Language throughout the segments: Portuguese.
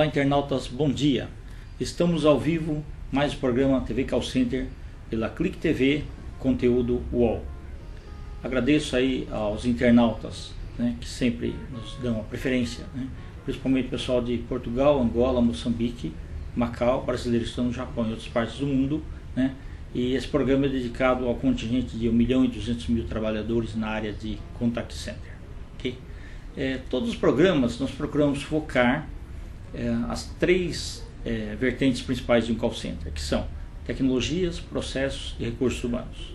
Olá, internautas, bom dia. Estamos ao vivo, mais o programa TV Call Center pela Clique TV, conteúdo UOL. Agradeço aí aos internautas, né, que sempre nos dão a preferência, né, principalmente o pessoal de Portugal, Angola, Moçambique, Macau, brasileiros que estão no Japão e outras partes do mundo, né, e esse programa é dedicado ao contingente de 1.200.000 trabalhadores na área de Contact Center. Okay? Todos os programas nós procuramos focar as três vertentes principais de um call center, que são tecnologias, processos e recursos humanos.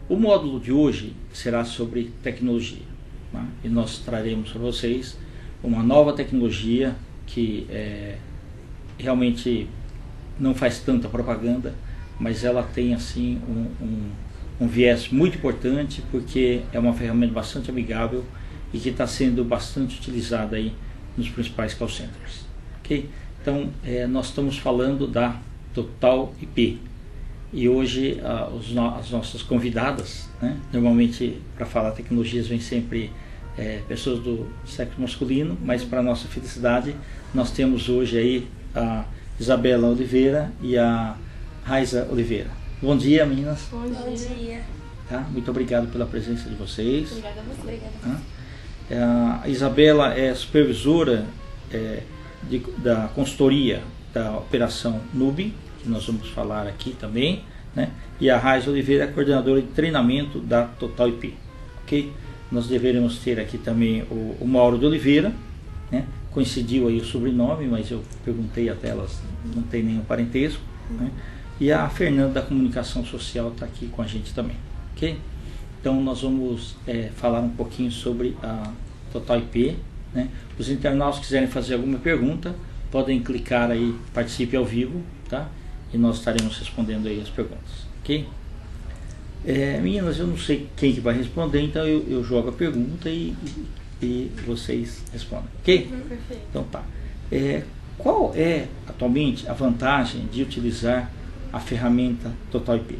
O módulo de hoje será sobre tecnologia, tá? E nós traremos para vocês uma nova tecnologia que realmente não faz tanta propaganda, mas ela tem assim um viés muito importante, porque é uma ferramenta bastante amigável e que está sendo bastante utilizada aí nos principais call centers. Okay? Então, nós estamos falando da Total IP. E hoje as nossas convidadas, né, normalmente para falar tecnologias vem sempre pessoas do sexo masculino, mas para nossa felicidade nós temos hoje aí a Isabela Oliveira e a Raiza Oliveira. Bom dia, meninas. Bom dia. Tá? Muito obrigado pela presença de vocês. Obrigada a você. Obrigada. A Isabela é supervisora da consultoria da operação NUB, que nós vamos falar aqui também, né? E a Raiza Oliveira é coordenadora de treinamento da Total IP. Okay? Nós deveremos ter aqui também o Mauro de Oliveira, né? Coincidiu aí o sobrenome, mas eu perguntei até, elas não tem nenhum parentesco, né? E a Fernanda da Comunicação Social está aqui com a gente também. Okay? Então nós vamos falar um pouquinho sobre a Total IP, né? Os internautas que quiserem fazer alguma pergunta, podem clicar aí, participe ao vivo, tá? E nós estaremos respondendo aí as perguntas, ok? Meninas, eu não sei quem que vai responder, então eu jogo a pergunta e vocês respondem, ok? Perfeito. Então tá. Qual é atualmente a vantagem de utilizar a ferramenta Total IP?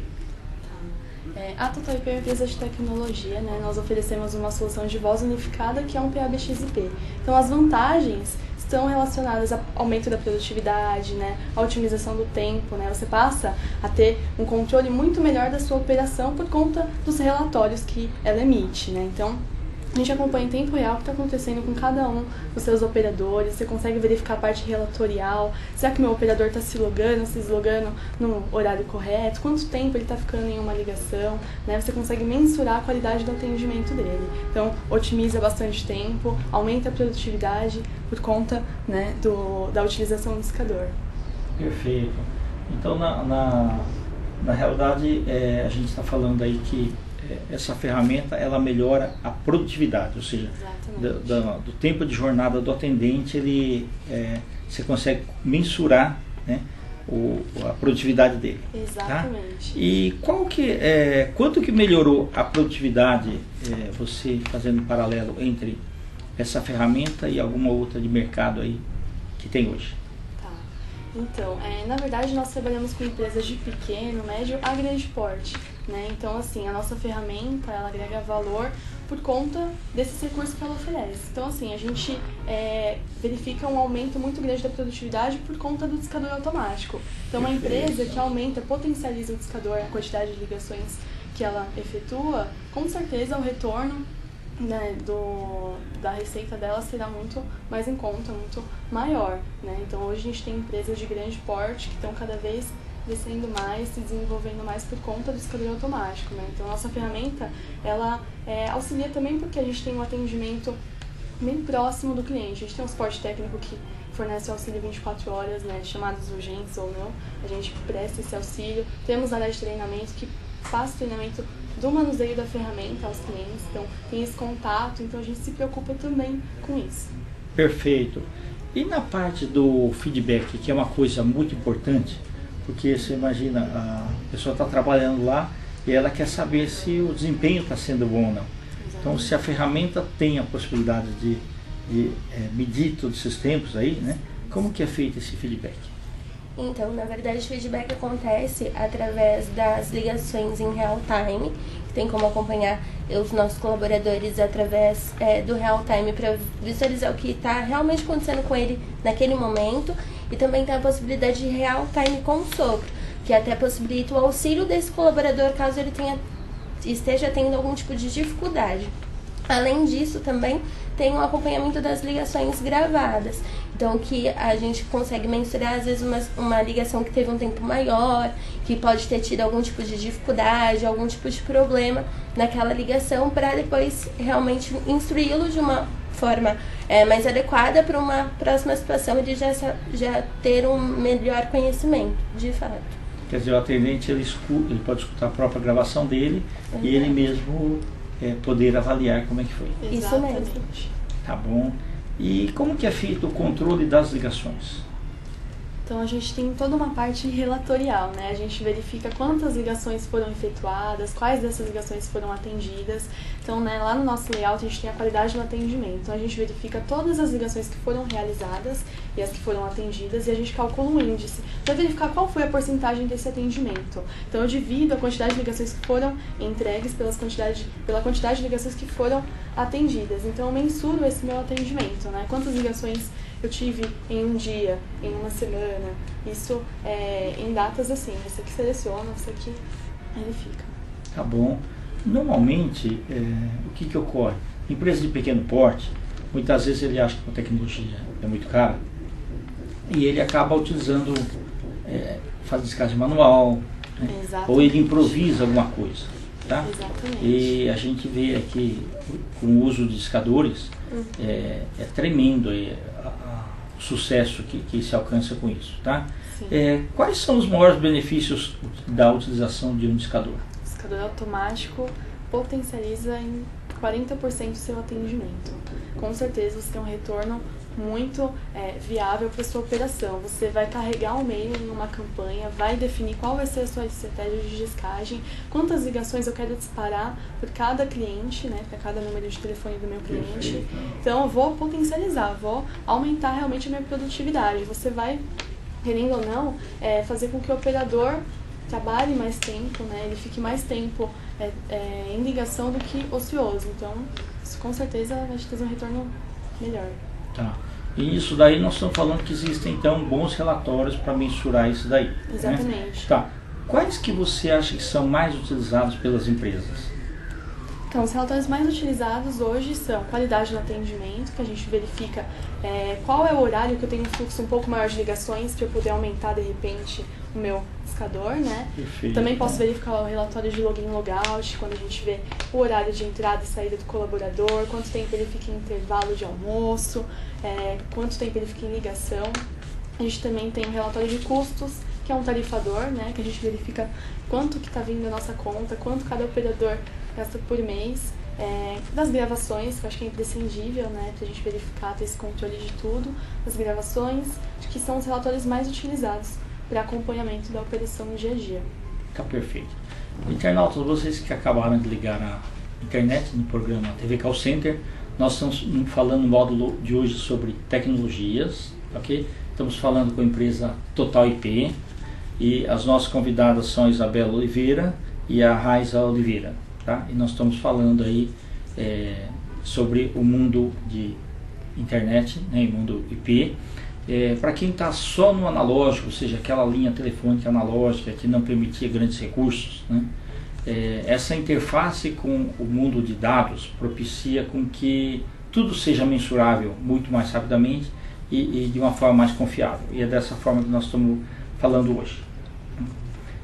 A Total IP é uma empresa de tecnologia, né? Nós oferecemos uma solução de voz unificada que é um PABX-IP. Então as vantagens estão relacionadas ao aumento da produtividade, né? A otimização do tempo, né? Você passa a ter um controle muito melhor da sua operação por conta dos relatórios que ela emite, né? Então a gente acompanha em tempo real o que está acontecendo com cada um dos seus operadores, você consegue verificar a parte relatorial, será que meu operador está se deslogando no horário correto, quanto tempo ele está ficando em uma ligação, né? Você consegue mensurar a qualidade do atendimento dele. Então, otimiza bastante tempo, aumenta a produtividade por conta, né, da utilização do discador. Perfeito. Então, na realidade, a gente está falando aí que essa ferramenta ela melhora a produtividade, ou seja, do tempo de jornada do atendente, você consegue mensurar, né, a produtividade dele. Exatamente. Tá? E quanto que melhorou a produtividade, você fazendo um paralelo entre essa ferramenta e alguma outra de mercado aí que tem hoje? Então, na verdade nós trabalhamos com empresas de pequeno, médio a grande porte, né? Então, assim, a nossa ferramenta, ela agrega valor por conta desses recursos que ela oferece. Então, assim, a gente verifica um aumento muito grande da produtividade por conta do discador automático. Então, uma empresa que aumenta, potencializa o discador, a quantidade de ligações que ela efetua, com certeza o retorno, né, da receita dela será muito mais em conta, muito maior, né? Então hoje a gente tem empresas de grande porte que estão cada vez crescendo mais, se desenvolvendo mais por conta do discador automático, né? Então a nossa ferramenta, ela auxilia também porque a gente tem um atendimento bem próximo do cliente. A gente tem um suporte técnico que fornece auxílio 24 horas, né, chamadas urgentes ou não, a gente presta esse auxílio. Temos a área de treinamento que faz treinamento do manuseio da ferramenta aos clientes, então tem esse contato, então a gente se preocupa também com isso. Perfeito. E na parte do feedback, que é uma coisa muito importante, porque você imagina, a pessoa está trabalhando lá e ela quer saber se o desempenho está sendo bom ou não. Exatamente. Então, se a ferramenta tem a possibilidade de medir todos esses tempos aí, né? Como que é feito esse feedback? Então, na verdade, o feedback acontece através das ligações em real time, que tem como acompanhar os nossos colaboradores através do real time para visualizar o que está realmente acontecendo com ele naquele momento, e também tem a possibilidade de real time com sopro, que até possibilita o auxílio desse colaborador caso ele esteja tendo algum tipo de dificuldade. Além disso, também tem o acompanhamento das ligações gravadas. Então, que a gente consegue mensurar, às vezes, uma ligação que teve um tempo maior, que pode ter tido algum tipo de dificuldade, algum tipo de problema naquela ligação, para depois realmente instruí-lo de uma forma mais adequada para uma próxima situação e de já ter um melhor conhecimento, de fato. Quer dizer, o atendente ele pode escutar a própria gravação dele e ele mesmo poder avaliar como é que foi. Isso mesmo. Tá bom. E como que é feito o controle das ligações? Então a gente tem toda uma parte relatorial, né? A gente verifica quantas ligações foram efetuadas, quais dessas ligações foram atendidas. Então, né, lá no nosso layout a gente tem a qualidade do atendimento. Então a gente verifica todas as ligações que foram realizadas e as que foram atendidas e a gente calcula um índice para verificar qual foi a porcentagem desse atendimento. Então eu divido a quantidade de ligações que foram entregues pela quantidade de ligações que foram atendidas. Então eu mensuro esse meu atendimento, né? Quantas ligações eu tive em um dia, em uma semana, isso em datas assim, você que seleciona, você que verifica. Tá bom. Normalmente, o que ocorre? Empresa de pequeno porte, muitas vezes ele acha que a tecnologia é muito cara e ele acaba utilizando, faz descarte manual, né? Ou ele improvisa alguma coisa. Tá? Exatamente. E a gente vê aqui, com o uso de discadores, é tremendo o sucesso que se alcança com isso. Tá? Quais são os maiores benefícios da utilização de um discador? O discador automático potencializa em 40% o seu atendimento. Com certeza você tem um retorno muito viável para a sua operação. Você vai carregar o e-mail em uma campanha, vai definir qual vai ser a sua estratégia de descagem, quantas ligações eu quero disparar por cada cliente, né, para cada número de telefone do meu cliente. Então eu vou potencializar, vou aumentar realmente a minha produtividade. Você vai, querendo ou não, fazer com que o operador trabalhe mais tempo, né, ele fique mais tempo em ligação do que ocioso. Então, isso com certeza vai te trazer um retorno melhor. Tá. E isso daí nós estamos falando que existem então bons relatórios para mensurar isso daí. Exatamente. Né? Tá. Quais que você acha que são mais utilizados pelas empresas? Então, os relatórios mais utilizados hoje são qualidade no atendimento, que a gente verifica qual é o horário que eu tenho um fluxo um pouco maior de ligações para eu poder aumentar de repente o meu discador, né? Perfeito. Também posso verificar o relatório de login e logout, quando a gente vê o horário de entrada e saída do colaborador, quanto tempo ele fica em intervalo de almoço, quanto tempo ele fica em ligação. A gente também tem um relatório de custos, que é um tarifador, né? Que a gente verifica quanto que está vindo da nossa conta, quanto cada operador gasta por mês, das gravações, que eu acho que é imprescindível, né, pra gente verificar, ter esse controle de tudo, das gravações, que são os relatórios mais utilizados para acompanhamento da operação no dia a dia. Tá perfeito. Internautas, vocês que acabaram de ligar a internet no programa TV Call Center, nós estamos falando no módulo de hoje sobre tecnologias, ok? Estamos falando com a empresa Total IP e as nossas convidadas são a Isabela Oliveira e a Raiza Oliveira. Tá? E nós estamos falando aí sobre o mundo de internet, né, o mundo IP. Para quem está só no analógico, ou seja, aquela linha telefônica analógica que não permitia grandes recursos, né, essa interface com o mundo de dados propicia com que tudo seja mensurável muito mais rapidamente e de uma forma mais confiável. E é dessa forma que nós estamos falando hoje.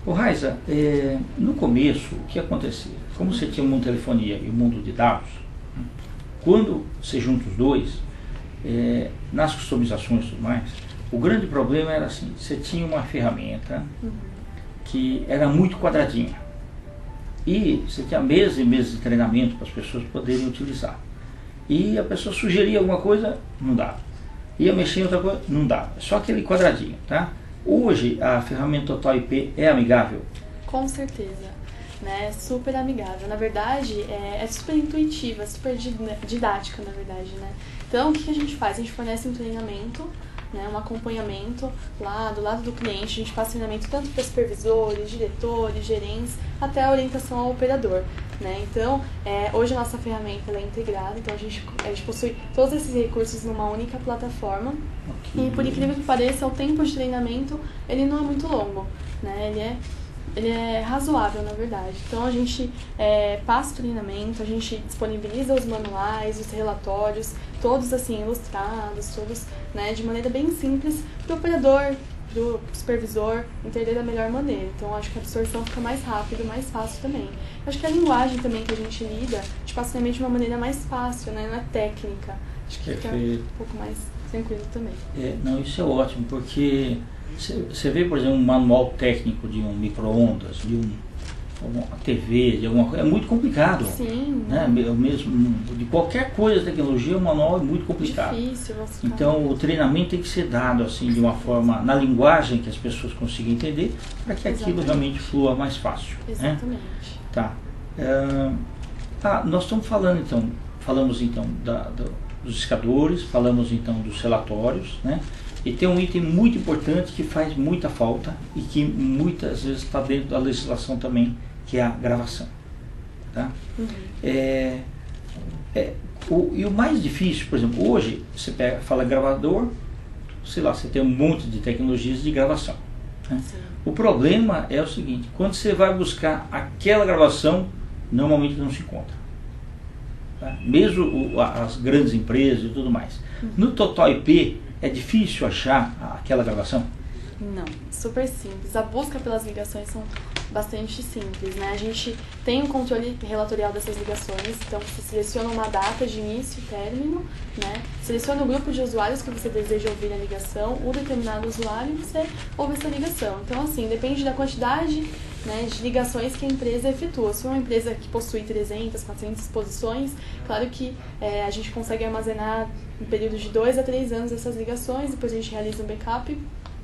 Ô Raiza, no começo, o que acontecia? Como você tinha o mundo de telefonia e o mundo de dados, quando você junta os dois, nas customizações e tudo mais, o grande problema era assim, você tinha uma ferramenta que era muito quadradinha e você tinha meses e meses de treinamento para as pessoas poderem utilizar. E a pessoa sugeria alguma coisa, não dava. Ia mexer em outra coisa, não dava. Só aquele quadradinho, tá? Hoje a ferramenta Total IP é amigável? Com certeza, né? Super amigável. Na verdade, é super intuitiva, super didática, na verdade, né? Então, o que a gente faz? A gente fornece um treinamento né, um acompanhamento lá do lado do cliente. A gente passa treinamento tanto para supervisores, diretores, gerentes, até a orientação ao operador. Né? Então, hoje a nossa ferramenta ela é integrada, então a gente possui todos esses recursos numa única plataforma. Okay. E por incrível que pareça, o tempo de treinamento ele não é muito longo, né? Ele é razoável, na verdade. Então a gente passa o treinamento, a gente disponibiliza os manuais, os relatórios, todos assim ilustrados, todos, né, de maneira bem simples para o operador, do supervisor entender da melhor maneira. Então acho que a absorção fica mais rápida, mais fácil também. Acho que a linguagem também que a gente lida, a gente passa também de uma maneira mais fácil, né? Não é técnica. Acho que fica um pouco mais tranquilo também. Não, isso é ótimo, porque você vê, por exemplo, um manual técnico de um micro-ondas, de uma TV, de alguma coisa, é muito complicado. Sim. Né? Mesmo, de qualquer coisa, tecnologia, o manual é muito complicado. Difícil, então, o treinamento tem que ser dado assim, de uma forma, na linguagem que as pessoas consigam entender, para que aquilo realmente flua mais fácil. Exatamente. Né? Tá. Nós estamos falando, então, dos discadores, falamos então dos relatórios, né? E tem um item muito importante que faz muita falta e que muitas vezes está dentro da legislação também, que é a gravação. Tá? Uhum. E o mais difícil, por exemplo, hoje você fala gravador, sei lá, você tem um monte de tecnologias de gravação. Né? O problema é o seguinte, quando você vai buscar aquela gravação, normalmente não se encontra. Tá? Mesmo as grandes empresas e tudo mais. Uhum. No Total IP, é difícil achar aquela gravação? Não, super simples. A busca pelas ligações são bastante simples, né? A gente tem um controle relatorial dessas ligações, então você seleciona uma data de início e término, né? Seleciona o grupo de usuários que você deseja ouvir a ligação, o determinado usuário, e você ouve essa ligação. Então, assim, depende da quantidade, né, de ligações que a empresa efetua. Se for uma empresa que possui 300, 400 exposições, claro que a gente consegue armazenar em período de 2 a 3 anos essas ligações, depois a gente realiza um backup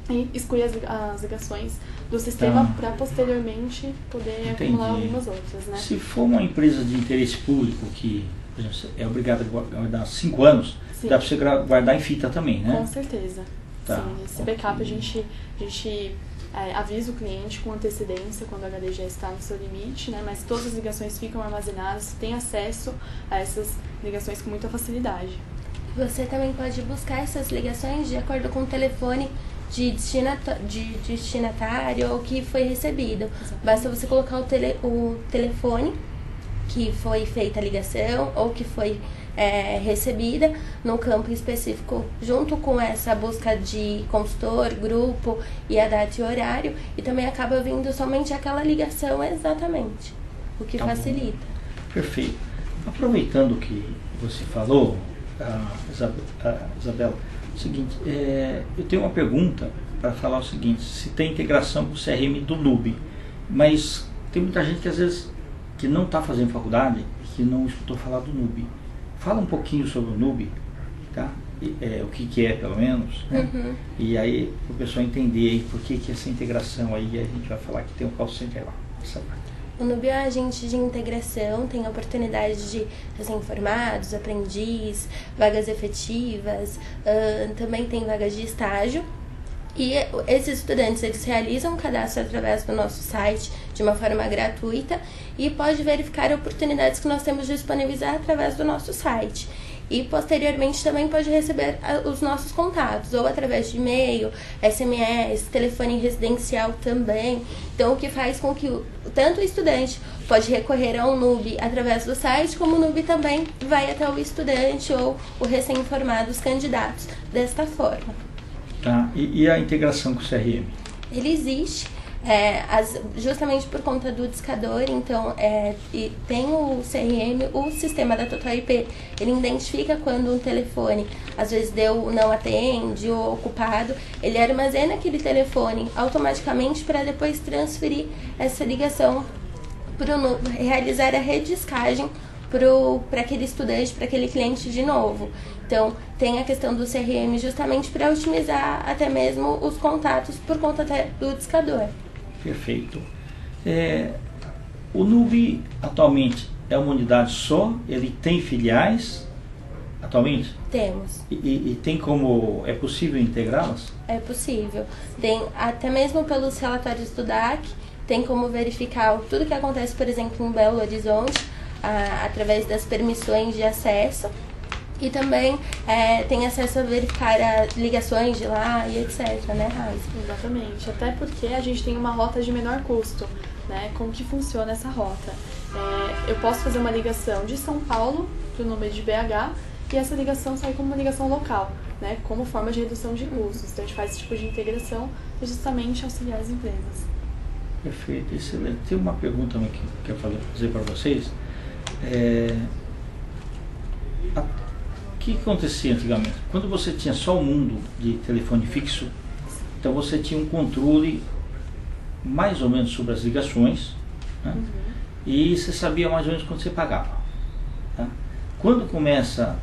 e exclui as ligações do sistema para posteriormente poder acumular algumas outras. Né? Se for uma empresa de interesse público que, por exemplo, é obrigada a guardar 5 anos, sim, dá para você guardar em fita também, né? Com certeza. Tá. Sim, esse backup a gente avisa o cliente com antecedência quando o HD já está no seu limite, né? Mas todas as ligações ficam armazenadas, tem acesso a essas ligações com muita facilidade. Você também pode buscar essas ligações de acordo com o telefone de destinatário ou que foi recebido. Exatamente. Basta você colocar o telefone que foi feita a ligação ou que foi recebida no campo específico, junto com essa busca de consultor, grupo e a data e horário, e também acaba vindo somente aquela ligação exatamente, o que facilita. Perfeito. Aproveitando o que você falou, Isabela, o seguinte, eu tenho uma pergunta para falar o seguinte, se tem integração com o CRM do NUB, mas tem muita gente que às vezes que não está fazendo faculdade e que não escutou falar do NUB. Fala um pouquinho sobre o NUB, tá? O que é pelo menos, né? Uhum. E aí para o pessoal entender aí por que essa integração aí, a gente vai falar que tem um call center lá. Essa parte. O NUB é um agente de integração, tem a oportunidade de recém-formados, aprendiz, vagas efetivas, também tem vagas de estágio. E esses estudantes, eles realizam um cadastro através do nosso site de uma forma gratuita e pode verificar oportunidades que nós temos disponíveis através do nosso site. E posteriormente também pode receber os nossos contatos, ou através de e-mail, SMS, telefone residencial também. Então, o que faz com que tanto o estudante pode recorrer ao NUB através do site, como o NUB também vai até o estudante ou o recém-formado, os candidatos, desta forma. Tá. E a integração com o CRM? Ele existe, justamente por conta do discador, então tem o CRM, o sistema da Total IP, ele identifica quando um telefone às vezes não atende ou ocupado, ele armazena aquele telefone automaticamente para depois transferir essa ligação realizar a rediscagem para aquele estudante, para aquele cliente de novo. Então, tem a questão do CRM justamente para otimizar até mesmo os contatos por conta até do discador. Perfeito. O NUB atualmente é uma unidade só? Ele tem filiais? atualmente? Temos. E tem como, é possível integrá-las? É possível. Tem, até mesmo pelos relatórios do DAC, tem como verificar tudo que acontece, por exemplo, em Belo Horizonte, através das permissões de acesso. E também tem acesso a verificar as ligações de lá e etc, né, Raíssa? Exatamente, até porque a gente tem uma rota de menor custo, né? Como que funciona essa rota? Eu posso fazer uma ligação de São Paulo para o número de BH e essa ligação sai como uma ligação local, né? Como forma de redução de custos. Então a gente faz esse tipo de integração para justamente auxiliar as empresas. Perfeito, excelente. Tem uma pergunta também que eu quero fazer para vocês. O que acontecia antigamente? Quando você tinha só o mundo de telefone fixo, então você tinha um controle mais ou menos sobre as ligações, né? E você sabia mais ou menos quanto você pagava. Tá? Quando começa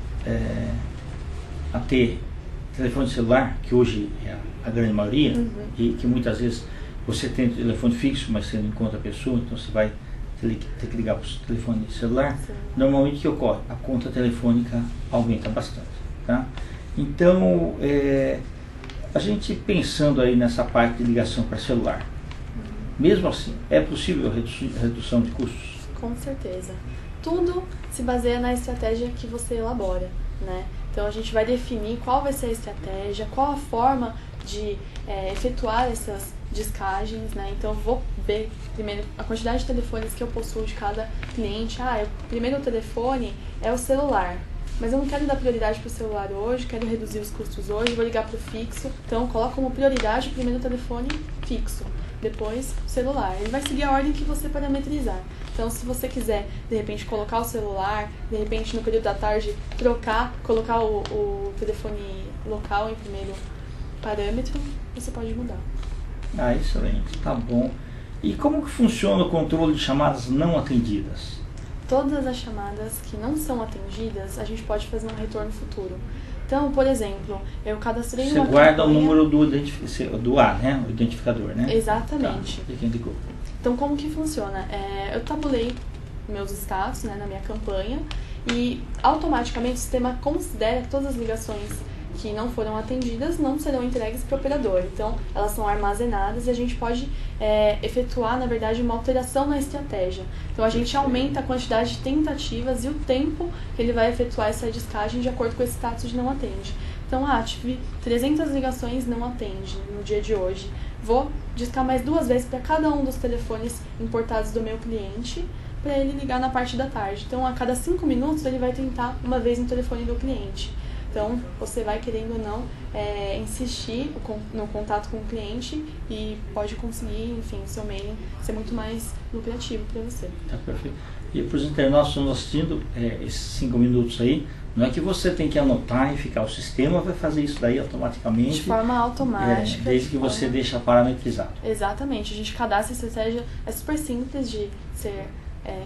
a ter telefone celular, que hoje é a grande maioria, e que muitas vezes você tem telefone fixo, mas você não encontra a pessoa, então você vai ter que ligar para o telefone celular. Sim. Normalmente o que ocorre? A conta telefônica aumenta bastante. Tá? Então, a gente pensando aí nessa parte de ligação para celular, mesmo assim, é possível redução de custos? Com certeza. Tudo se baseia na estratégia que você elabora, né? Então a gente vai definir qual vai ser a estratégia, qual a forma de efetuar essas descagens, né? Então eu vou ver primeiro a quantidade de telefones que eu possuo de cada cliente. O primeiro telefone é o celular, mas eu não quero dar prioridade para o celular hoje, quero reduzir os custos hoje, vou ligar para o fixo. Então eu coloco como prioridade o primeiro telefone fixo, depois o celular. Ele vai seguir a ordem que você parametrizar. Então, se você quiser, de repente, colocar o celular, de repente, no período da tarde, colocar o telefone local em primeiro parâmetro, você pode mudar. Excelente, tá bom. E como que funciona o controle de chamadas não atendidas? Todas as chamadas que não são atendidas, a gente pode fazer um retorno futuro. Então, por exemplo, eu cadastrei uma campanha... Você guarda o número do A, né? O identificador, né? Exatamente. Tá, de quem ligou. Então, como que funciona? Eu tabulei meus status, né, na minha campanha e automaticamente o sistema considera que todas as ligações que não foram atendidas não serão entregues para o operador. Então, elas são armazenadas e a gente pode efetuar, na verdade, uma alteração na estratégia. Então, a gente aumenta a quantidade de tentativas e o tempo que ele vai efetuar essa descagem de acordo com esse status de não atende. Então, tive 300 ligações, não atende no dia de hoje. Vou discar mais 2 vezes para cada um dos telefones importados do meu cliente para ele ligar na parte da tarde. Então, a cada 5 minutos, ele vai tentar uma vez no telefone do cliente. Então, você vai, querendo ou não, insistir no contato com o cliente e pode conseguir, enfim, o seu mailing ser muito mais lucrativo para você. Tá perfeito. E para os internautas que estão assistindo, esses 5 minutos aí, não é que você tem que anotar e ficar, o sistema vai fazer isso daí automaticamente. De forma automática. Desde que você deixa parametrizado. Exatamente. A gente cadastra a estratégia, é super simples de ser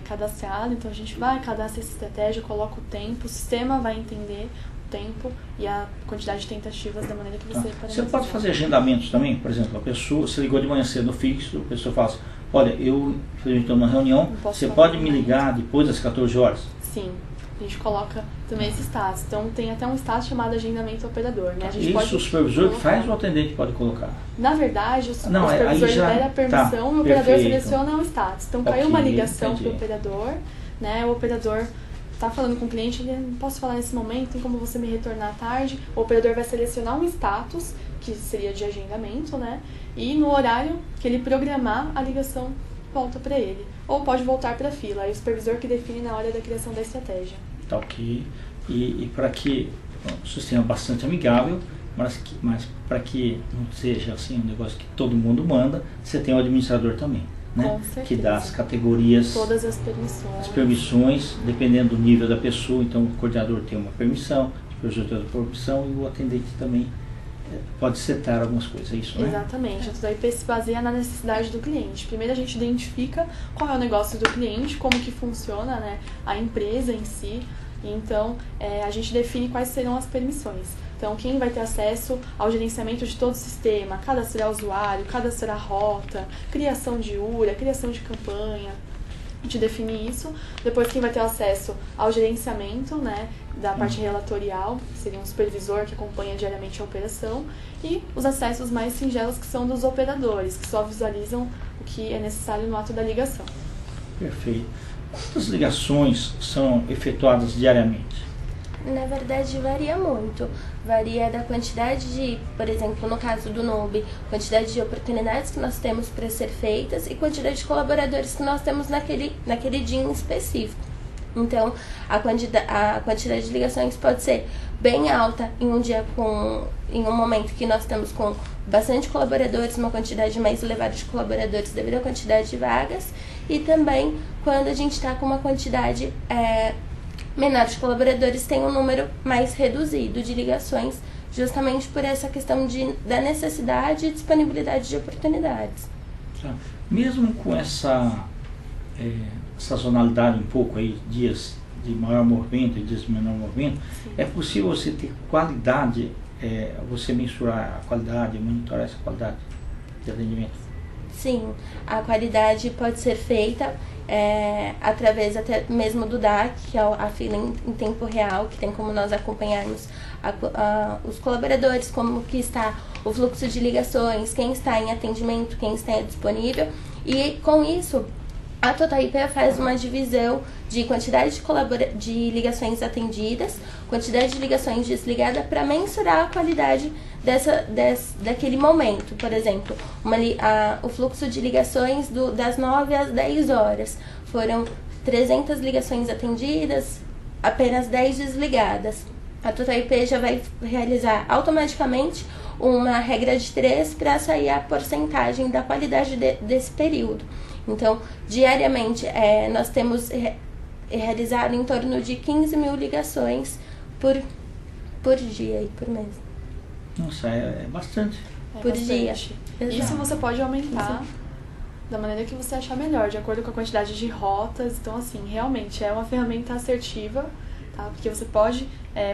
cadastrado, então a gente vai, cadastra essa estratégia, coloca o tempo, o sistema vai entender o tempo e a quantidade de tentativas da maneira que você Você pode fazer agendamentos também? Por exemplo, a pessoa, você ligou de manhã cedo no fixo, a pessoa fala assim, olha, eu estou numa reunião, você pode me ligar depois das 14 horas? Sim. A gente coloca também esse status. Então, tem até um status chamado agendamento operador, né? A gente isso o supervisor que faz ou o atendente pode colocar? Na verdade, o supervisor libera a permissão e o operador seleciona o status. Então, caiu uma ligação para o operador, né? O operador está falando com o cliente, ele não posso falar nesse momento, tem como você me retornar à tarde. O operador vai selecionar um status, que seria de agendamento, né? E no horário que ele programar, a ligação volta para ele. Ou pode voltar para a fila. Aí o supervisor que define na hora da criação da estratégia. Tá ok. E para que o sistema é bastante amigável, mas para que não seja assim um negócio que todo mundo manda, você tem o administrador também, né? Com certeza. Que dá as categorias, todas as permissões. As permissões, dependendo do nível da pessoa. Então o coordenador tem uma permissão, o supervisor tem outra permissão e o atendente também pode setar algumas coisas, é isso, né? Exatamente, isso daí se baseia na necessidade do cliente. Primeiro a gente identifica qual é o negócio do cliente, como que funciona, né, a empresa em si. Então, a gente define quais serão as permissões. Então, quem vai ter acesso ao gerenciamento de todo o sistema, cadastrar usuário, cadastrar rota, criação de URA, criação de campanha. A gente define isso. Depois quem vai ter acesso ao gerenciamento, né, da parte relatorial, que seria um supervisor que acompanha diariamente a operação, e os acessos mais singelos que são dos operadores, que só visualizam o que é necessário no ato da ligação. Perfeito. Quantas ligações são efetuadas diariamente? Na verdade, varia muito. Varia da quantidade de, por exemplo, no caso do NUB, quantidade de oportunidades que nós temos para ser feitas e quantidade de colaboradores que nós temos naquele dia em específico. Então, a quantidade de ligações pode ser bem alta em um momento que nós estamos com bastante colaboradores, uma quantidade mais elevada de colaboradores devido à quantidade de vagas, e também quando a gente está com uma quantidade menor de colaboradores, tem um número mais reduzido de ligações, justamente por essa questão da necessidade e disponibilidade de oportunidades. Tá. Mesmo com essa sazonalidade um pouco aí, dias de maior movimento e dias de menor movimento, sim, é possível você ter qualidade, você mensurar a qualidade, monitorar essa qualidade de atendimento? Sim, a qualidade pode ser feita através até mesmo do DAC, que é a fila em tempo real, que tem como nós acompanharmos os colaboradores, como que está o fluxo de ligações, quem está em atendimento, quem está disponível, e com isso a Total IP faz uma divisão de quantidade de ligações atendidas, quantidade de ligações desligadas, para mensurar a qualidade daquele momento. Por exemplo, o fluxo de ligações das 9 às 10 horas. Foram 300 ligações atendidas, apenas 10 desligadas. A Total IP já vai realizar automaticamente uma regra de 3 para sair a porcentagem da qualidade desse período. Então, diariamente, nós temos realizado em torno de 15 mil ligações por dia e por mês. Nossa, é bastante. Por dia. Isso você pode aumentar da maneira que você achar melhor, de acordo com a quantidade de rotas. Então, assim, realmente é uma ferramenta assertiva, tá? Porque você pode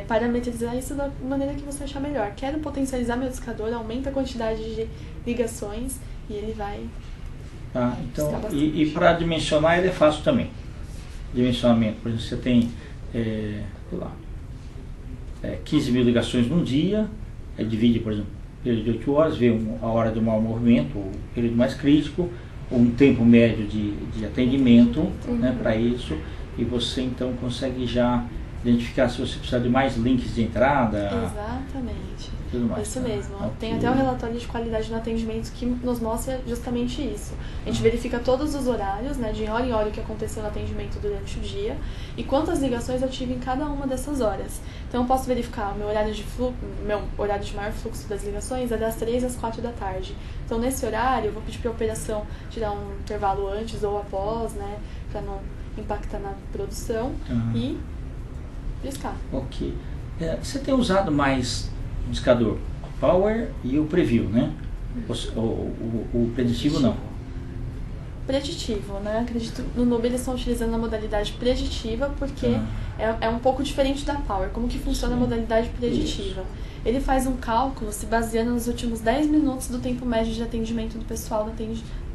parametrizar isso da maneira que você achar melhor. Quero potencializar meu discador, aumenta a quantidade de ligações e ele vai... Tá, então, e para dimensionar ele é fácil também. Dimensionamento, por exemplo, você tem 15 mil ligações num dia, divide, por exemplo, período de 8 horas, vê a hora do maior movimento, o período mais crítico, um tempo médio de atendimento, né, para isso, e você então consegue já identificar se você precisa de mais links de entrada. Exatamente. Tudo mais, isso tá? mesmo. Okay. Tem até o relatório de qualidade no atendimento que nos mostra justamente isso. A gente verifica todos os horários, né, de hora em hora o que aconteceu no atendimento durante o dia e quantas ligações eu tive em cada uma dessas horas. Então eu posso verificar o meu horário de maior fluxo das ligações é das 3 às 4 da tarde. Então nesse horário eu vou pedir para a operação tirar um intervalo antes ou após, né, para não impactar na produção e discar. Ok. Você tem usado mais o discador Power e o Preview, né? O preditivo não. Preditivo, né? Acredito no NUB eles estão utilizando a modalidade preditiva porque é um pouco diferente da Power. Como que funciona a modalidade preditiva? Isso. Ele faz um cálculo se baseando nos últimos 10 minutos do tempo médio de atendimento do pessoal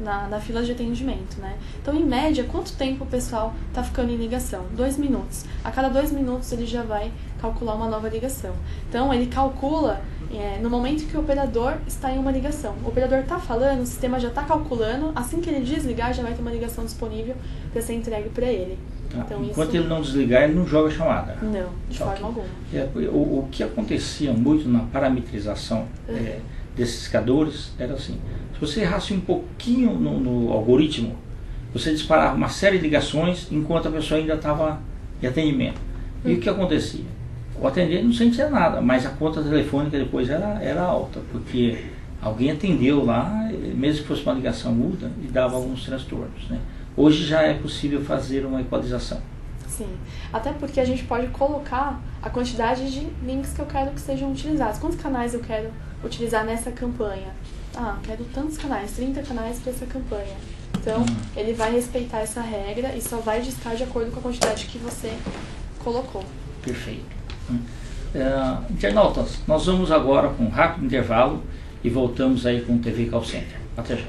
na fila de atendimento, né? Então, em média, quanto tempo o pessoal está ficando em ligação? 2 minutos. A cada 2 minutos ele já vai calcular uma nova ligação. Então, ele calcula no momento que o operador está em uma ligação. O operador está falando, o sistema já está calculando, assim que ele desligar já vai ter uma ligação disponível para ser entregue para ele. Então, enquanto ele não desligar, ele não joga a chamada? Não, de forma alguma. O que acontecia muito na parametrização desses discadores era assim, se você errasse um pouquinho no algoritmo, você disparava uma série de ligações enquanto a pessoa ainda estava em atendimento. E o que acontecia? O atendente não sentia nada, mas a conta telefônica depois era alta, porque alguém atendeu lá, mesmo que fosse uma ligação muda, e dava alguns transtornos, né? Hoje já é possível fazer uma equalização. Sim, até porque a gente pode colocar a quantidade de links que eu quero que sejam utilizados. Quantos canais eu quero utilizar nessa campanha? Quero tantos canais, 30 canais para essa campanha. Então, ele vai respeitar essa regra e só vai discar de acordo com a quantidade que você colocou. Perfeito. Internautas, nós vamos agora com um rápido intervalo e voltamos aí com o TV Call Center. Até já.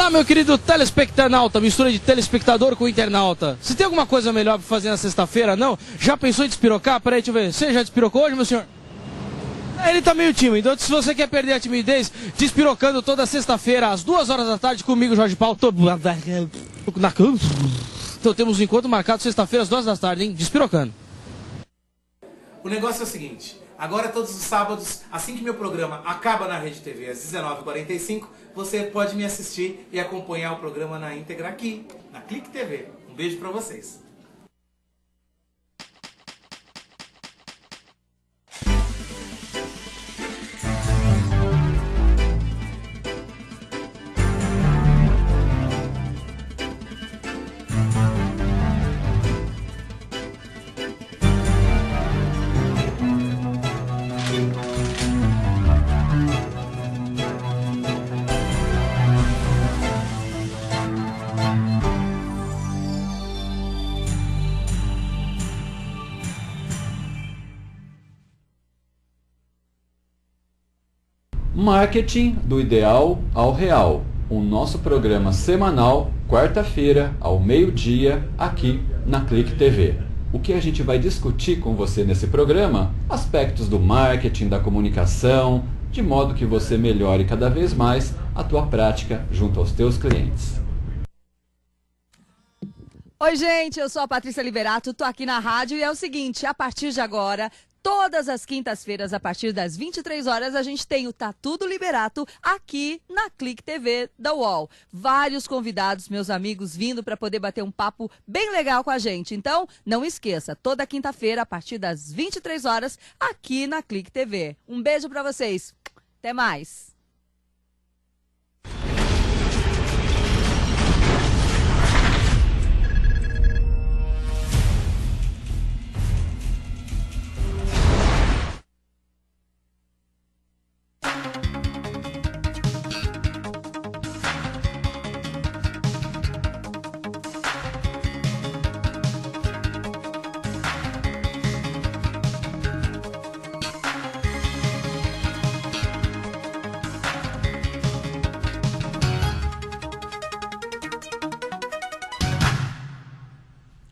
Olá, meu querido telespectanauta, mistura de telespectador com internauta. Você tem alguma coisa melhor pra fazer na sexta-feira, não? Já pensou em despirocar? Peraí, deixa eu ver. Você já despirocou hoje, meu senhor? Ele tá meio tímido, então se você quer perder a timidez, despirocando toda sexta-feira, às 2 horas da tarde, comigo, Jorge Paulo. Então temos um encontro marcado sexta-feira, às 2 da tarde, hein? Despirocando. O negócio é o seguinte, agora todos os sábados, assim que meu programa acaba na Rede TV às 19h45, você pode me assistir e acompanhar o programa na íntegra aqui, na Clique TV. Um beijo pra vocês. Marketing do ideal ao real. O nosso programa semanal, quarta-feira, ao meio-dia, aqui na Clique TV. O que a gente vai discutir com você nesse programa? Aspectos do marketing, da comunicação, de modo que você melhore cada vez mais a tua prática junto aos teus clientes. Oi, gente, eu sou a Patrícia Liberato, tô aqui na rádio e é o seguinte, a partir de agora, todas as quintas-feiras, a partir das 23 horas, a gente tem o Tá Tudo Liberato aqui na Clique TV da UOL. Vários convidados, meus amigos, vindo para poder bater um papo bem legal com a gente. Então, não esqueça, toda quinta-feira, a partir das 23 horas, aqui na Clique TV. Um beijo para vocês. Até mais.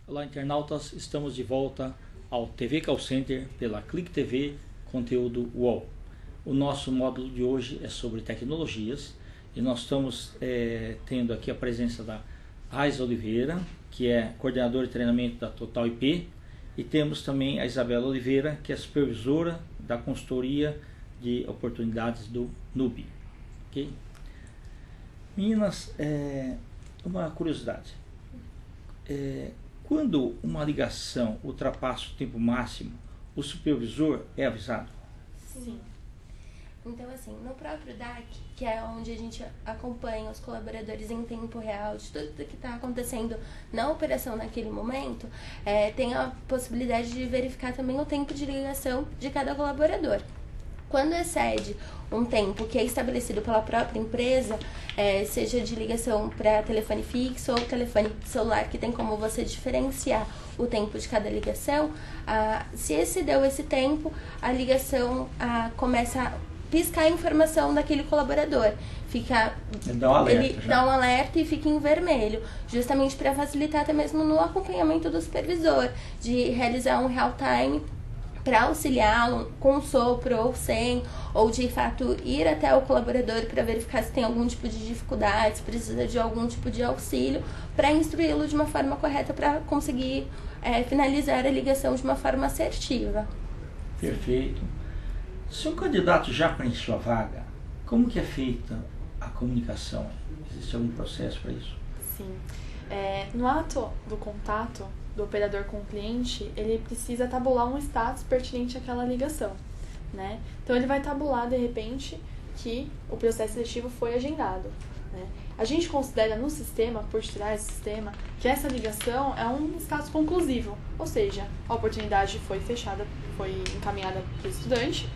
Olá, internautas, estamos de volta ao TV Call Center pela Clique TV, conteúdo UOL. O nosso módulo de hoje é sobre tecnologias e nós estamos tendo aqui a presença da Raiza Oliveira, que é coordenadora de treinamento da Total IP, e temos também a Isabela Oliveira, que é supervisora da consultoria de oportunidades do NUB. Okay? Meninas, uma curiosidade. Quando uma ligação ultrapassa o tempo máximo, o supervisor é avisado? Sim. Então, assim, no próprio DAC, que é onde a gente acompanha os colaboradores em tempo real de tudo que está acontecendo na operação naquele momento, tem a possibilidade de verificar também o tempo de ligação de cada colaborador. Quando excede um tempo que é estabelecido pela própria empresa, seja de ligação para telefone fixo ou telefone celular, que tem como você diferenciar o tempo de cada ligação, se excedeu esse tempo, a ligação começa a piscar a informação daquele colaborador. Ele dá um alerta e fica em vermelho, justamente para facilitar até mesmo no acompanhamento do supervisor, de realizar um real time para auxiliá-lo com sopro ou sem, ou de fato ir até o colaborador para verificar se tem algum tipo de dificuldade, se precisa de algum tipo de auxílio, para instruí-lo de uma forma correta para conseguir finalizar a ligação de uma forma assertiva. Perfeito. Se um candidato já preencheu a vaga, como que é feita a comunicação? Existe algum processo para isso? Sim. No ato do contato do operador com o cliente, ele precisa tabular um status pertinente àquela ligação, né? Então ele vai tabular de repente que o processo seletivo foi agendado, né? A gente considera no sistema, por trás do sistema, que essa ligação é um status conclusivo, ou seja, a oportunidade foi fechada, foi encaminhada para o estudante,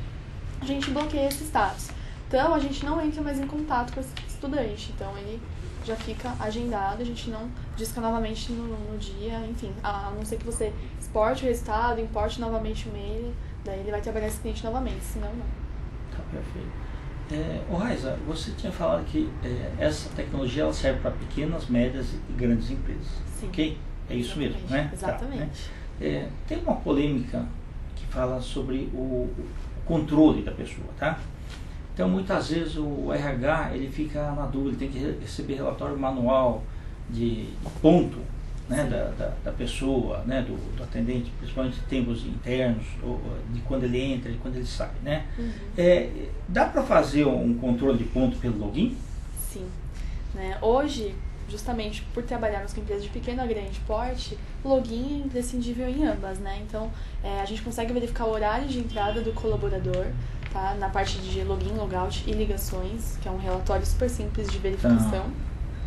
a gente bloqueia esse status. Então a gente não entra mais em contato com esse estudante, então ele já fica agendado, a gente não disca novamente no dia, enfim, a não ser que você exporte o resultado, importe novamente o e-mail, daí ele vai trabalhar esse cliente novamente, senão não. Tá perfeito. Raiza, você tinha falado que essa tecnologia ela serve para pequenas, médias e grandes empresas. Sim. Ok? É isso mesmo, né? Exatamente. Tá, né? Tem uma polêmica que fala sobre o controle da pessoa, tá? Então, muitas vezes o RH ele fica na dúvida, tem que receber relatório manual de ponto, né, da pessoa, né, do atendente, principalmente em tempos internos, de quando ele entra e quando ele sai, né? Dá para fazer um controle de ponto pelo login? Sim. Né? Hoje, justamente por trabalharmos com empresas de pequeno a grande porte, o login é imprescindível em ambas, né? Então, a gente consegue verificar o horário de entrada do colaborador, tá? Na parte de login, logout e ligações, que é um relatório super simples de verificação.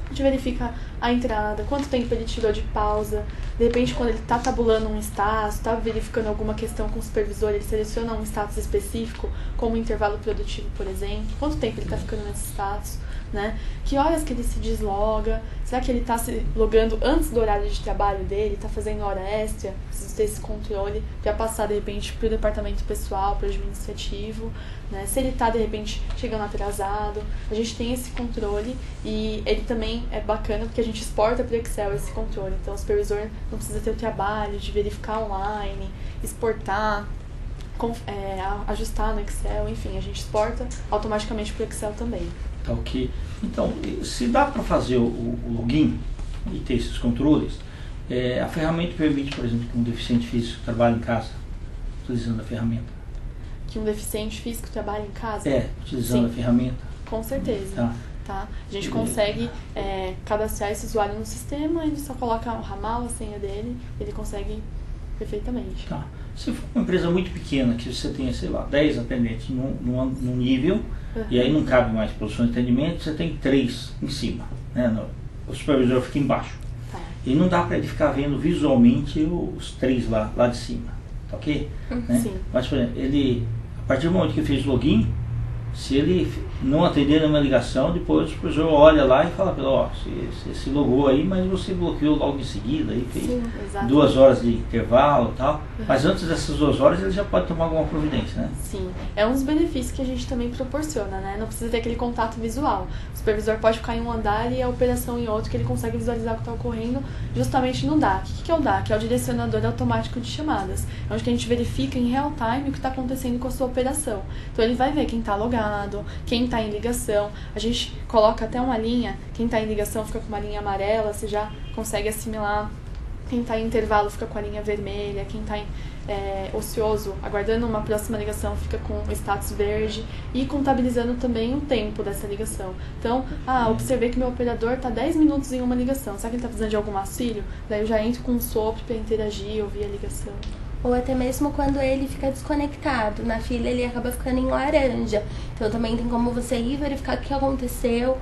A gente verifica a entrada, quanto tempo ele tirou de pausa, de repente quando ele está tabulando um status, está verificando alguma questão com o supervisor, ele seleciona um status específico, como intervalo produtivo, por exemplo, quanto tempo ele está ficando nesse status, né? Que horas que ele se desloga, será que ele está se logando antes do horário de trabalho dele, está fazendo hora extra? Preciso ter esse controle para passar de repente para o departamento pessoal, para o administrativo, né? Se ele está de repente chegando atrasado, a gente tem esse controle e ele também é bacana porque a gente exporta para o Excel esse controle, então o supervisor não precisa ter o trabalho de verificar online, exportar, ajustar no Excel, enfim, a gente exporta automaticamente para o Excel também. Tá, ok. Então, se dá para fazer o login e ter esses controles, a ferramenta permite, por exemplo, que um deficiente físico trabalhe em casa utilizando a ferramenta. Que um deficiente físico trabalhe em casa? Utilizando a ferramenta. Com certeza. Tá? A gente consegue cadastrar esse usuário no sistema, ele só coloca o ramal, a senha dele, ele consegue perfeitamente. Tá. Se for uma empresa muito pequena, que você tenha, sei lá, 10 atendentes num nível, e aí não cabe mais posições de atendimento, você tem 3 em cima, né? O supervisor fica embaixo. Tá. E não dá para ele ficar vendo visualmente os 3 lá de cima, tá ok? Né? Sim. Mas, por exemplo, a partir do momento que fez login, se ele não atender nenhuma ligação, depois o supervisor olha lá e fala, você se logou aí, mas você bloqueou logo em seguida, aí fez 2 horas de intervalo e tal. Mas antes dessas 2 horas ele já pode tomar alguma providência, né? Sim, é um dos benefícios que a gente também proporciona, né? Não precisa ter aquele contato visual. O supervisor pode ficar em um andar e a operação em outro, que ele consegue visualizar o que está ocorrendo justamente no DAC. O que é o DAC? É o direcionador automático de chamadas. É onde que a gente verifica em real time o que está acontecendo com a sua operação. Então ele vai ver quem está logado, quem está em ligação. A gente coloca até uma linha, quem está em ligação fica com uma linha amarela, você já consegue assimilar. Quem está em intervalo fica com a linha vermelha, quem está ocioso, aguardando uma próxima ligação, fica com o status verde e contabilizando também o tempo dessa ligação. Então, observei que meu operador está 10 minutos em uma ligação, será que ele está precisando de algum auxílio? Daí eu já entro com um sopro para interagir, ouvir a ligação. Ou até mesmo quando ele fica desconectado. Na fila ele acaba ficando em laranja. Então também tem como você ir verificar o que aconteceu.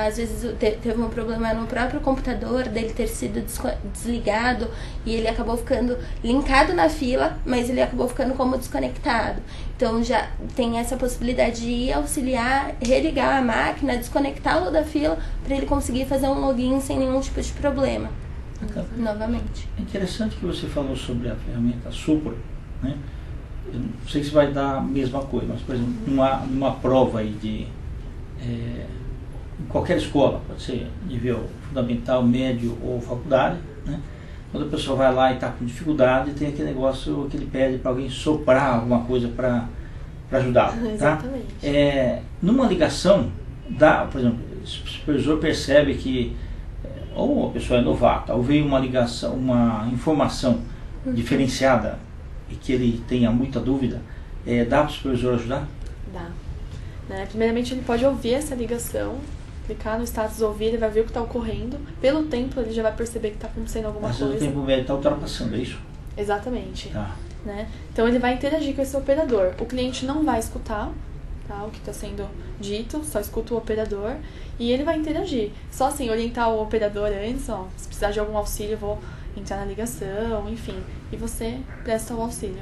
Às vezes teve um problema no próprio computador, dele ter sido desligado e ele acabou ficando linkado na fila, mas ele acabou ficando como desconectado. Então já tem essa possibilidade de ir auxiliar, religar a máquina, desconectá-lo da fila para ele conseguir fazer um login sem nenhum tipo de problema. Novamente. É interessante que você falou sobre a ferramenta Supra, né? Eu não sei se vai dar a mesma coisa, mas, por exemplo, numa prova aí em qualquer escola, pode ser nível fundamental, médio ou faculdade, né? Quando a pessoa vai lá e está com dificuldade, tem aquele negócio que ele pede para alguém soprar alguma coisa para ajudá-lo. Exatamente. Tá? Numa ligação, por exemplo, o supervisor percebe que ou a pessoa é novata, ou veio uma ligação, uma informação diferenciada e que ele tenha muita dúvida, dá para o supervisor ajudar? Dá. Né? Primeiramente ele pode ouvir essa ligação, clicar no status ouvir, ele vai ver o que está ocorrendo. Pelo tempo ele já vai perceber que está acontecendo alguma coisa. Mas o tempo médio está ultrapassando, é isso? Exatamente. Tá. Né? Então ele vai interagir com esse operador. O cliente não vai escutar o que está sendo dito, só escuta o operador e ele vai interagir. Só assim, orientar o operador antes, se precisar de algum auxílio, eu vou entrar na ligação, enfim, e você presta o auxílio.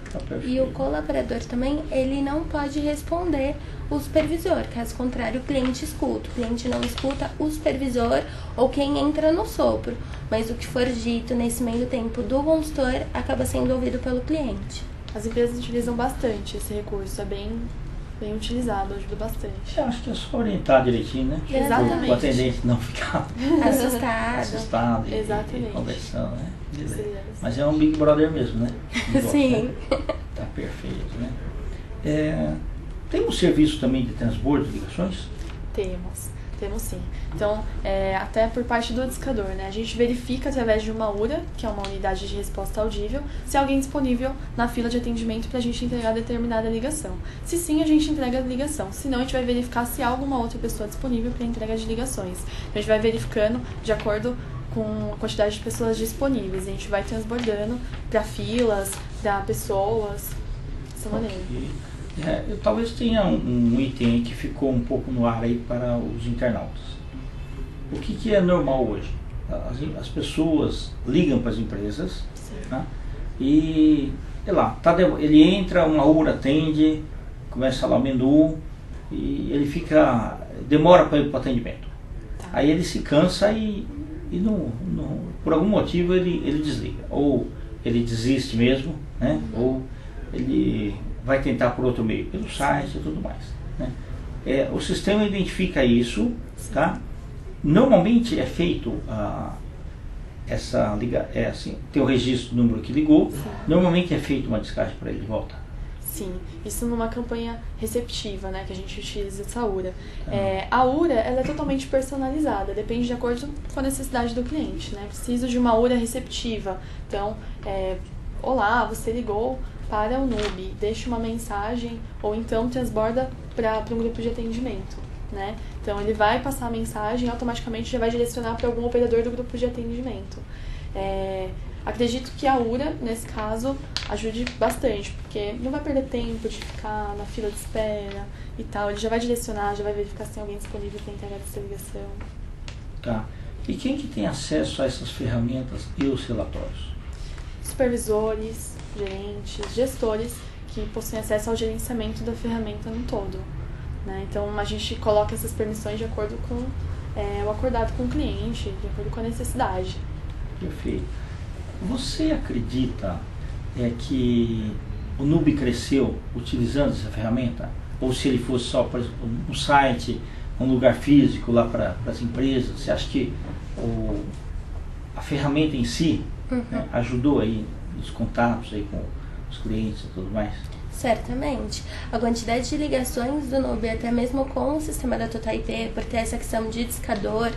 Tá, e o colaborador também, ele não pode responder o supervisor, caso contrário o cliente escuta. O cliente não escuta o supervisor ou quem entra no sopro, mas o que for dito nesse meio tempo do consultor acaba sendo ouvido pelo cliente. As empresas utilizam bastante esse recurso, é bem bem utilizado, ajuda bastante. Eu acho que é só orientar direitinho, né? Exatamente. O atendente não ficar assustado e conversando, né? Mas é um Big Brother mesmo, né? Sim. Tá perfeito, né? Tem um serviço também de transbordo de ligações? Temos sim. Então, até por parte do discador, né? A gente verifica através de uma URA, que é uma unidade de resposta audível, se há alguém disponível na fila de atendimento para a gente entregar determinada ligação. Se sim, a gente entrega a ligação. Se não, a gente vai verificar se há alguma outra pessoa disponível para entrega de ligações. Então, a gente vai verificando de acordo com a quantidade de pessoas disponíveis. A gente vai transbordando para filas, para pessoas, dessa maneira. Talvez tenha um item aí que ficou um pouco no ar aí para os internautas. O que é normal hoje? As pessoas ligam para as empresas, né? E, sei lá, ele entra, uma URA atende, começa lá o menu e ele demora para ir para o atendimento. Aí ele se cansa e por algum motivo ele desliga. Ou ele desiste mesmo, né? Ou ele vai tentar por outro meio, pelo site e tudo mais, né? O sistema identifica isso, tá? Normalmente é feito tem o registro do número que ligou. Sim. Normalmente é feita uma descarte para ele de volta. Sim, isso numa campanha receptiva, né, que a gente utiliza essa URA. A URA, ela é totalmente personalizada, depende de acordo com a necessidade do cliente, né? Preciso de uma URA receptiva. Então, olá, você ligou para o NUB, deixa uma mensagem ou então transborda para um grupo de atendimento, né? Então ele vai passar a mensagem e automaticamente já vai direcionar para algum operador do grupo de atendimento. Acredito que a URA, nesse caso, ajude bastante, porque não vai perder tempo de ficar na fila de espera e tal. Ele já vai direcionar, já vai verificar se tem alguém disponível para entregar essa ligação. Tá. E quem que tem acesso a essas ferramentas e os relatórios? Supervisores, gerentes, gestores que possuem acesso ao gerenciamento da ferramenta no todo, né? Então a gente coloca essas permissões de acordo com o acordado com o cliente, de acordo com a necessidade. Perfeito. Você acredita que o NUB cresceu utilizando essa ferramenta? Ou se ele fosse só, por exemplo, um site, um lugar físico lá para as empresas? Você acha que a ferramenta em si né, ajudou aí nos contatos aí com os clientes e tudo mais? Certamente. A quantidade de ligações do NUB, até mesmo com o sistema da Total IP, por ter essa questão de discador,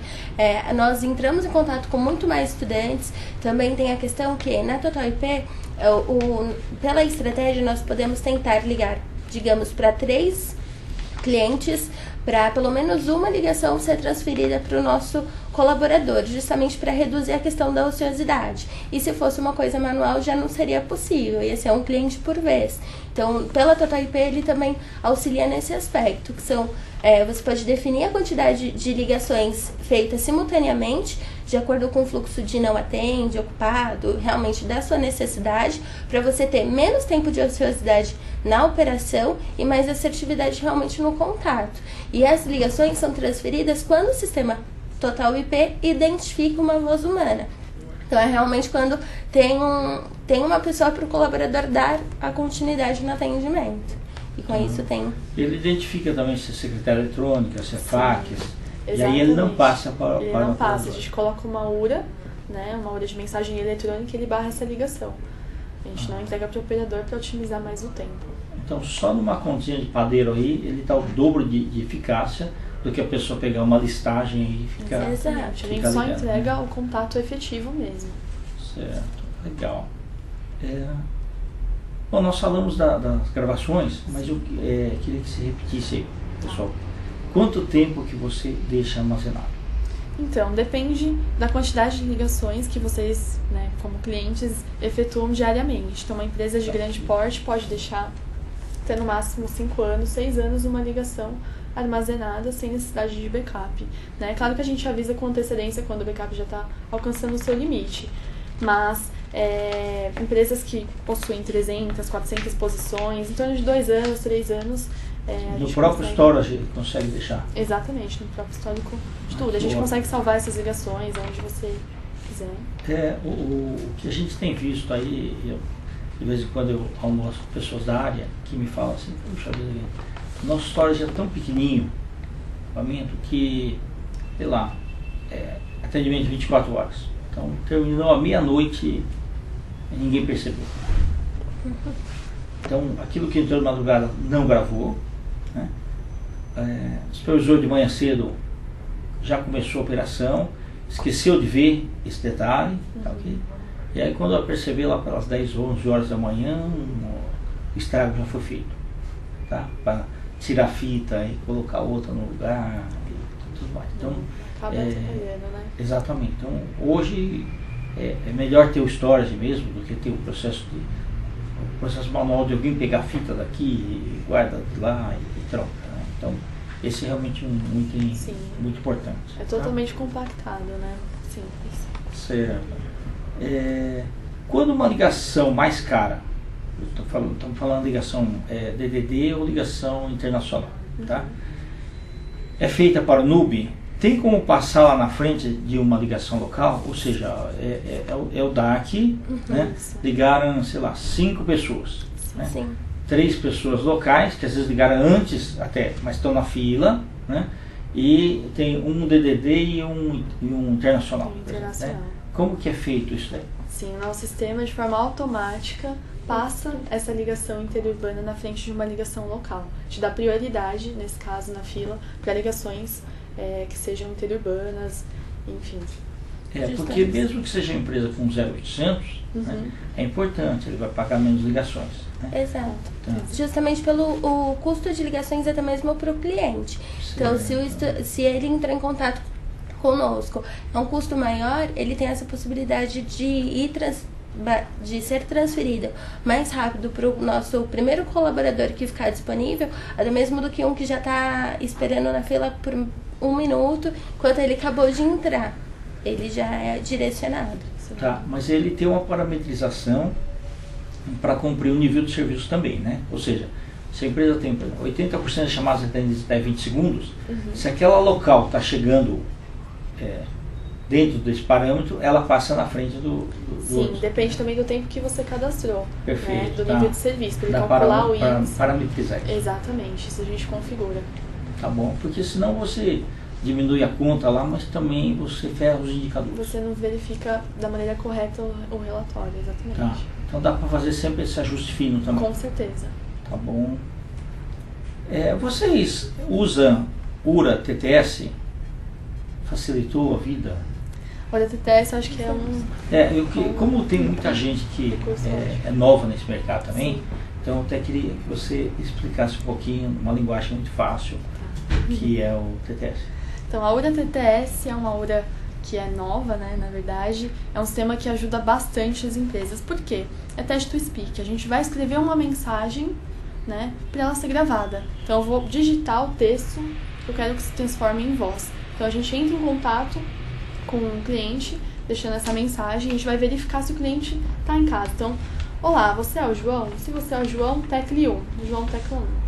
nós entramos em contato com muito mais estudantes. Também tem a questão que na Total IP, pela estratégia, nós podemos tentar ligar, digamos, para 3 clientes, para pelo menos uma ligação ser transferida para o nosso colaborador, justamente para reduzir a questão da ociosidade. E se fosse uma coisa manual, já não seria possível, ia ser um cliente por vez. Então, pela Total IP, ele também auxilia nesse aspecto, que são, você pode definir a quantidade de ligações feitas simultaneamente, de acordo com o fluxo de não atende, ocupado, realmente da sua necessidade, para você ter menos tempo de ociosidade na operação e mais assertividade realmente no contato. E as ligações são transferidas quando o sistema Total IP identifica uma voz humana. Então é realmente quando tem uma pessoa para o colaborador dar a continuidade no atendimento. E com isso tem... Ele identifica também se é secretária eletrônica, se é fax. Exatamente. E aí ele não passa para ele não passa, a gente coloca uma URA, né, uma URA de mensagem eletrônica e ele barra essa ligação. A gente não entrega para o operador para otimizar mais o tempo. Então só numa continha de padeiro aí, ele dá o dobro de eficácia do que a pessoa pegar uma listagem e ficar... Exatamente, a gente só entrega o contato efetivo mesmo. Certo, legal. Bom, nós falamos das gravações, mas eu queria que você repetisse aí, pessoal. Quanto tempo que você deixa armazenado? Então, depende da quantidade de ligações que vocês, né, como clientes, efetuam diariamente. Então, uma empresa de grande porte pode deixar até no máximo 5 anos, 6 anos uma ligação armazenada sem necessidade de backup, né? Claro que a gente avisa com antecedência quando o backup já está alcançando o seu limite, mas empresas que possuem 300, 400 posições, em torno de 2 anos, 3 anos... no próprio storage consegue deixar? Exatamente, no próprio histórico de tudo. A gente consegue salvar essas ligações onde você quiser. O que a gente tem visto aí, de vez em quando eu almoço com pessoas da área que me falam assim, puxa vida, nosso storage é tão pequenininho, equipamento, que, sei lá, atendimento 24 horas. Então, terminou à meia-noite, ninguém percebeu. Então, aquilo que entrou de madrugada não gravou, né? O supervisor de manhã cedo já começou a operação, esqueceu de ver esse detalhe, tá, okay? E aí quando eu percebi lá pelas 10 ou 11 horas da manhã, o estrago já foi feito, tá? Para tirar a fita e colocar outra no lugar e tudo mais. Então, acaba atrapalhando, né? Exatamente. Então, hoje é melhor ter o storage mesmo do que ter o processo manual de alguém pegar a fita daqui e guarda de lá e troca, né? Então, esse é realmente muito importante. É totalmente compactado, né? Simples. Certo. Quando uma ligação mais cara, estamos falando ligação DDD ou ligação internacional, tá? É feita para o NUB, tem como passar lá na frente de uma ligação local, ou seja, é o DAC, né? Ligaram, sei lá, 5 pessoas, né? Sim. 3 pessoas locais, que às vezes ligaram antes até, mas estão na fila, né? E tem um DDD e um internacional. Internacional. Né? Como que é feito isso daí? Sim, nosso sistema de forma automática passa essa ligação interurbana na frente de uma ligação local. Te dá prioridade, nesse caso, na fila, para ligações que sejam interurbanas, enfim. Porque mesmo que seja empresa com 0800, né, é importante, ele vai pagar menos ligações. Né? Exato. Então, justamente pelo o custo de ligações até mesmo para o cliente. Sim. Então, se ele entrar em contato conosco, é um custo maior, ele tem essa possibilidade de ser transferido mais rápido para o nosso primeiro colaborador que ficar disponível, até mesmo do que um que já está esperando na fila por 1 minuto, enquanto ele acabou de entrar. Ele já é direcionado. Tá, mas ele tem uma parametrização para cumprir o nível de serviço também, né? Ou seja, se a empresa tem 80% das chamadas atendidas até 20 segundos, se aquela local está chegando dentro desse parâmetro, ela passa na frente do Sim, outro. Depende também do tempo que você cadastrou. Perfeito. Né? Do nível de serviço, para ele calcular o índice. Parametrizar isso. Exatamente, isso a gente configura. Tá bom, porque senão você diminui a conta lá, mas também você ferra os indicadores. Você não verifica da maneira correta o relatório, exatamente. Tá. Então dá para fazer sempre esse ajuste fino também. Com certeza. Tá bom. Vocês usam URA TTS? Facilitou a vida? Olha, TTS eu acho que é como tem muita gente que é nova nesse mercado também, então eu até queria que você explicasse um pouquinho, uma linguagem muito fácil, que é o TTS. Então, a URA TTS é uma URA que é nova, né, na verdade, é um sistema que ajuda bastante as empresas. Por quê? É Text to Speak. A gente vai escrever uma mensagem, né, para ela ser gravada. Então, eu vou digitar o texto que eu quero que se transforme em voz. Então, a gente entra em contato com o cliente, deixando essa mensagem, a gente vai verificar se o cliente está em casa. Então, olá, você é o João? Se você é o João, tecle 1. João, tecla 1.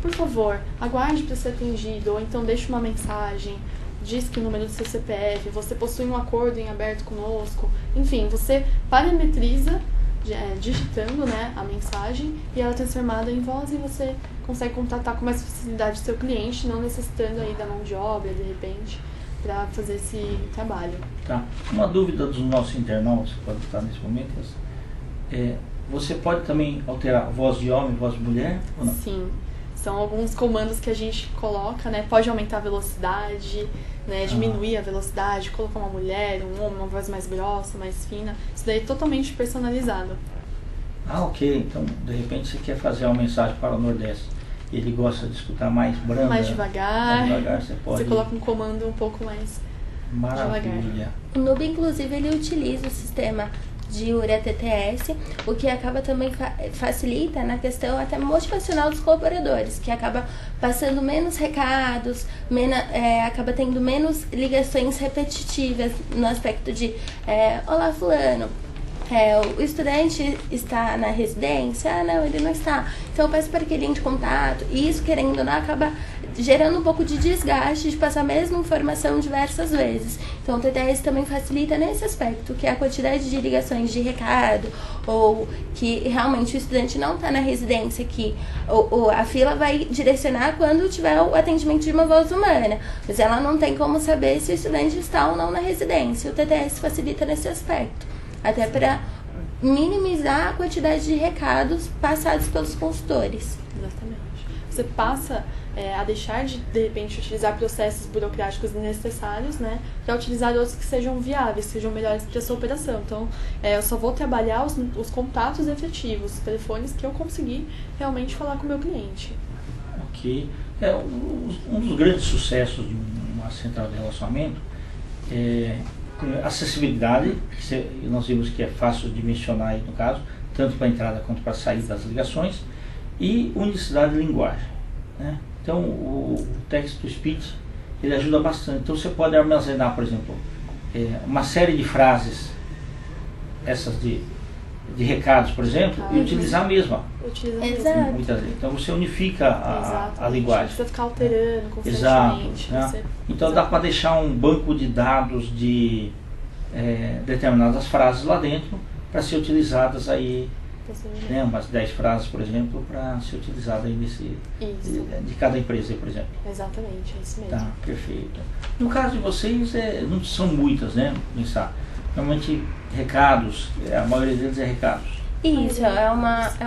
Por favor, aguarde para ser atendido, ou então deixe uma mensagem, diz que o número do seu CPF, você possui um acordo em aberto conosco. Enfim, você parametriza, digitando, né, a mensagem, e ela é transformada em voz e você consegue contatar com mais facilidade o seu cliente, não necessitando aí da mão de obra, de repente, para fazer esse trabalho. Tá. Uma dúvida dos nossos internautas que podem estar nesse momento você pode também alterar voz de homem, voz de mulher, ou não? Sim. São alguns comandos que a gente coloca, né? Pode aumentar a velocidade, né? Diminuir a velocidade, colocar uma mulher, um homem, uma voz mais grossa, mais fina. Isso daí é totalmente personalizado. Ok. Então, de repente, você quer fazer uma mensagem para o Nordeste e ele gosta de escutar mais branda. Mais devagar. Você pode... Você coloca um comando um pouco mais Maravilha. devagar. O Nube, inclusive, ele utiliza o sistema de URA TTS, o que acaba também facilita na questão até motivacional dos colaboradores, que acaba passando menos recados, acaba tendo menos ligações repetitivas no aspecto de olá fulano, o estudante está na residência? Ah, não, ele não está. Então eu peço para que ele entre em contato. E isso, querendo ou não, acaba gerando um pouco de desgaste de passar a mesma informação diversas vezes. Então o TTS também facilita nesse aspecto, que é a quantidade de ligações de recado, ou que realmente o estudante não está na residência, que a fila vai direcionar quando tiver o atendimento de uma voz humana, mas ela não tem como saber se o estudante está ou não na residência. O TTS facilita nesse aspecto, até para minimizar a quantidade de recados passados pelos consultores. Exatamente. Você passa a deixar de repente, utilizar processos burocráticos desnecessários, né, para utilizar outros que sejam viáveis, que sejam melhores para a sua operação. Então, eu só vou trabalhar os contatos efetivos, os telefones que eu conseguir realmente falar com o meu cliente. Ok. Um dos grandes sucessos de uma central de relacionamento é acessibilidade, que nós vimos que é fácil de mencionar aí no caso, tanto para a entrada quanto para a saída das ligações, e unicidade de linguagem, né? Então o text-to-speech ele ajuda bastante. Então você pode armazenar, por exemplo, uma série de frases, essas de recados, por exemplo, e utilizar a mesma. Exato. Muitas vezes. Então você unifica a linguagem. Não precisa ficar alterando Exato, constantemente. né? Então dá para deixar um banco de dados de determinadas frases lá dentro para ser utilizadas aí, né, umas 10 frases, por exemplo, para ser utilizada aí de cada empresa, por exemplo. Exatamente, é isso mesmo. Tá, perfeito. No caso de vocês, não são muitas, né? Pensar. Normalmente recados, a maioria deles é recados. Isso, é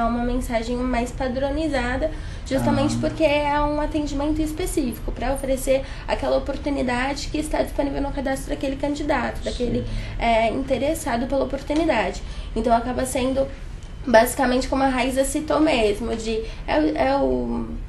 uma mensagem mais padronizada, justamente porque é um atendimento específico, para oferecer aquela oportunidade que está disponível no cadastro daquele candidato, daquele interessado pela oportunidade. Então acaba sendo basicamente como a Raíza citou mesmo, de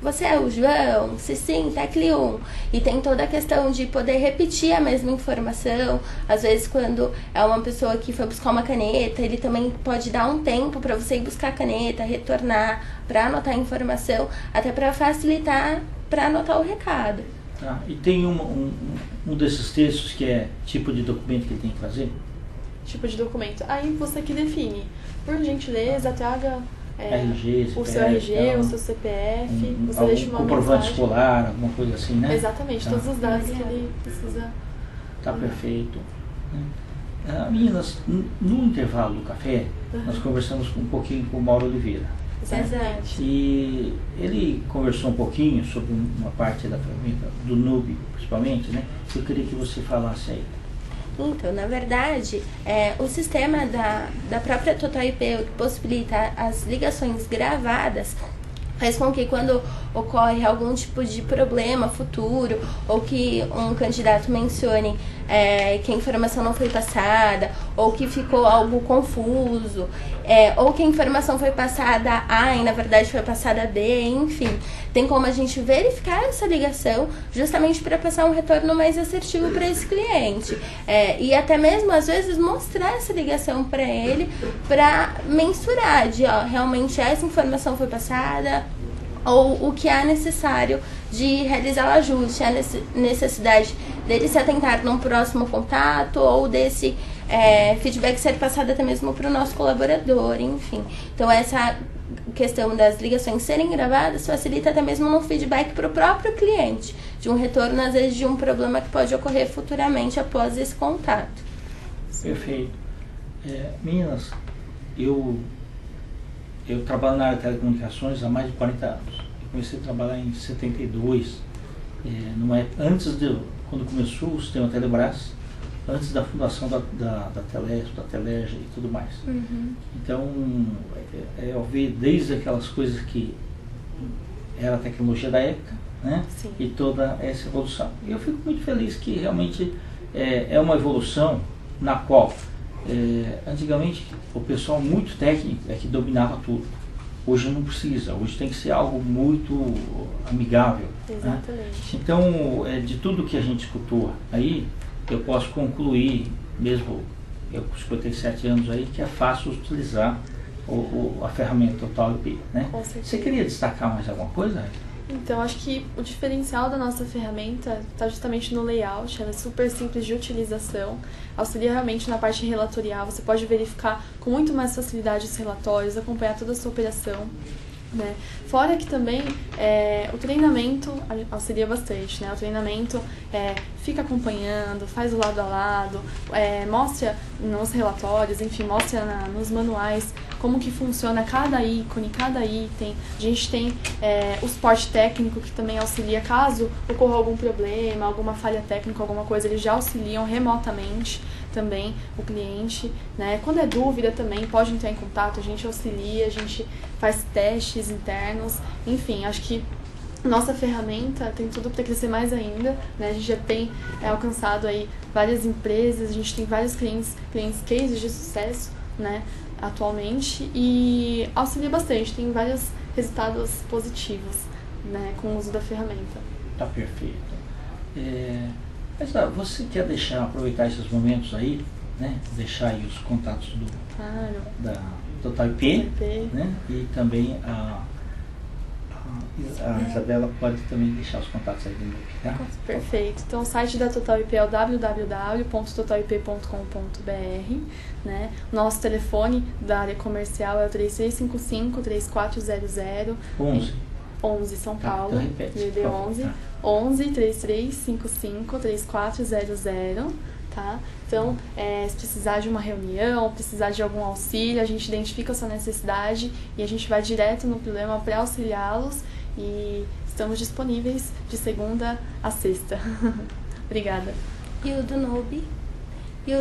você é o João? Se sim, tecle 1. E tem toda a questão de poder repetir a mesma informação. Às vezes quando é uma pessoa que foi buscar uma caneta, ele também pode dar um tempo para você ir buscar a caneta, retornar, para anotar a informação, até para facilitar para anotar o recado. Tá. E tem um desses textos que é tipo de documento que ele tem que fazer? Tipo de documento. Aí você que define. Por gentileza, traga RG, o seu RG, o seu CPF, você deixa uma comprovante mensagem escolar, alguma coisa assim, né? Exatamente, Tá. todos os dados que ele precisa. Tá perfeito. Meninas, no intervalo do café, nós conversamos um pouquinho com o Mauro Oliveira. Exatamente. E ele conversou um pouquinho sobre uma parte da ferramenta, do Nube, principalmente, né? Eu queria que você falasse aí. Então, na verdade, o sistema da própria Total IP, que possibilita as ligações gravadas, faz com que quando ocorre algum tipo de problema futuro, ou que um candidato mencione que a informação não foi passada, ou que ficou algo confuso, ou que a informação foi passada A e na verdade foi passada B, enfim, tem como a gente verificar essa ligação justamente para passar um retorno mais assertivo para esse cliente, e até mesmo às vezes mostrar essa ligação para ele, para mensurar de realmente essa informação foi passada, ou o que é necessário de realizar o ajuste, a necessidade dele se atentar num próximo contato, ou desse feedback ser passado até mesmo para o nosso colaborador, enfim. Então essa questão das ligações serem gravadas facilita até mesmo um feedback para o próprio cliente, de um retorno às vezes de um problema que pode ocorrer futuramente após esse contato. Perfeito. Meninas, eu trabalho na área de telecomunicações há mais de 40 anos. Eu comecei a trabalhar em 72, quando começou o sistema Telebrás, antes da fundação da Telesp, da Telerge e tudo mais. Uhum. Então, eu vi desde aquelas coisas que era a tecnologia da época, né? Sim. E toda essa evolução. E eu fico muito feliz que realmente é uma evolução na qual antigamente o pessoal muito técnico é que dominava tudo. Hoje não precisa, hoje tem que ser algo muito amigável. Exatamente. Né? Então, de tudo que a gente escutou aí, eu posso concluir, mesmo eu com 57 anos aí, que é fácil utilizar a ferramenta Total IP. Né? Com certeza. Você queria destacar mais alguma coisa? Então, acho que o diferencial da nossa ferramenta está justamente no layout, ela é super simples de utilização, auxilia realmente na parte relatorial, você pode verificar com muito mais facilidade os relatórios, acompanhar toda a sua operação, né? Fora que também o treinamento auxilia bastante, né? O treinamento fica acompanhando, faz o lado a lado, mostra nos relatórios, enfim, mostra nos manuais como que funciona cada ícone, cada item. A gente tem o suporte técnico que também auxilia caso ocorra algum problema, alguma falha técnica, alguma coisa, eles já auxiliam remotamente também o cliente, né? Quando é dúvida também pode entrar em contato, a gente auxilia, a gente faz testes internos, enfim, acho que nossa ferramenta tem tudo para crescer mais ainda, né? A gente já tem alcançado aí várias empresas, a gente tem vários clientes cases de sucesso, né, atualmente, e auxilia bastante, tem vários resultados positivos, né, com o uso da ferramenta. Tá perfeito. Mas você quer aproveitar esses momentos aí, né? Deixar aí os contatos da Total IP, né? E também a Isabela pode também deixar os contatos aí do grupo, tá? Perfeito. Então o site da Total IP é o www.totalip.com.br, né? Nosso telefone da área comercial é o 3355-3400. 11 São Paulo, então repete, DDD 11, 11-3355-3400, tá? Então, se precisar de uma reunião, precisar de algum auxílio, a gente identifica a sua necessidade e a gente vai direto no problema para auxiliá-los, e estamos disponíveis de segunda a sexta. Obrigada. E o do Nube é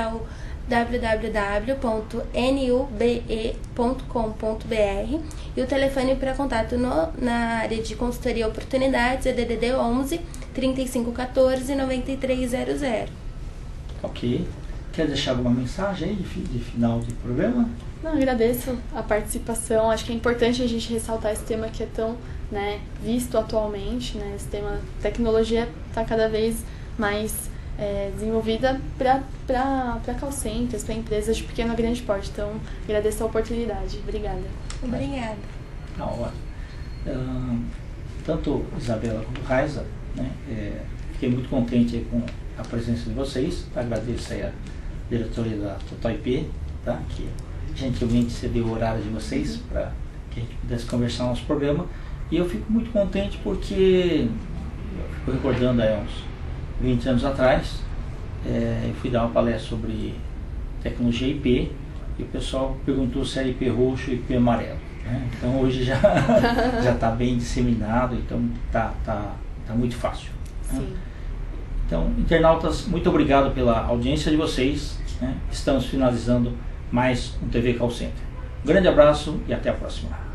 o www.nube.com.br, e o telefone para contato na área de consultoria e oportunidades é DDD 11 3514 9300. Ok. Quer deixar alguma mensagem aí de final de programa? Não, agradeço a participação. Acho que é importante a gente ressaltar esse tema que é tão, né, visto atualmente, né? Esse tema tecnologia está cada vez mais desenvolvida para call centers, para empresas de pequeno a grande porte. Então, agradeço a oportunidade. Obrigada. Obrigada. Tá ótimo. Tanto Isabela quanto Raiza, né, fiquei muito contente aí com a presença de vocês. Agradeço aí a diretoria da Total IP, tá, que gentilmente cedeu o horário de vocês para que a gente pudesse conversar no nosso programa. E eu fico muito contente porque eu fico recordando aí uns 20 anos atrás, eu fui dar uma palestra sobre tecnologia IP e o pessoal perguntou se era IP roxo e IP amarelo, né? Então hoje já está bem disseminado, então tá muito fácil, né? Sim. Então, internautas, muito obrigado pela audiência de vocês, né? Estamos finalizando mais um TV Call Center. Um grande abraço e até a próxima.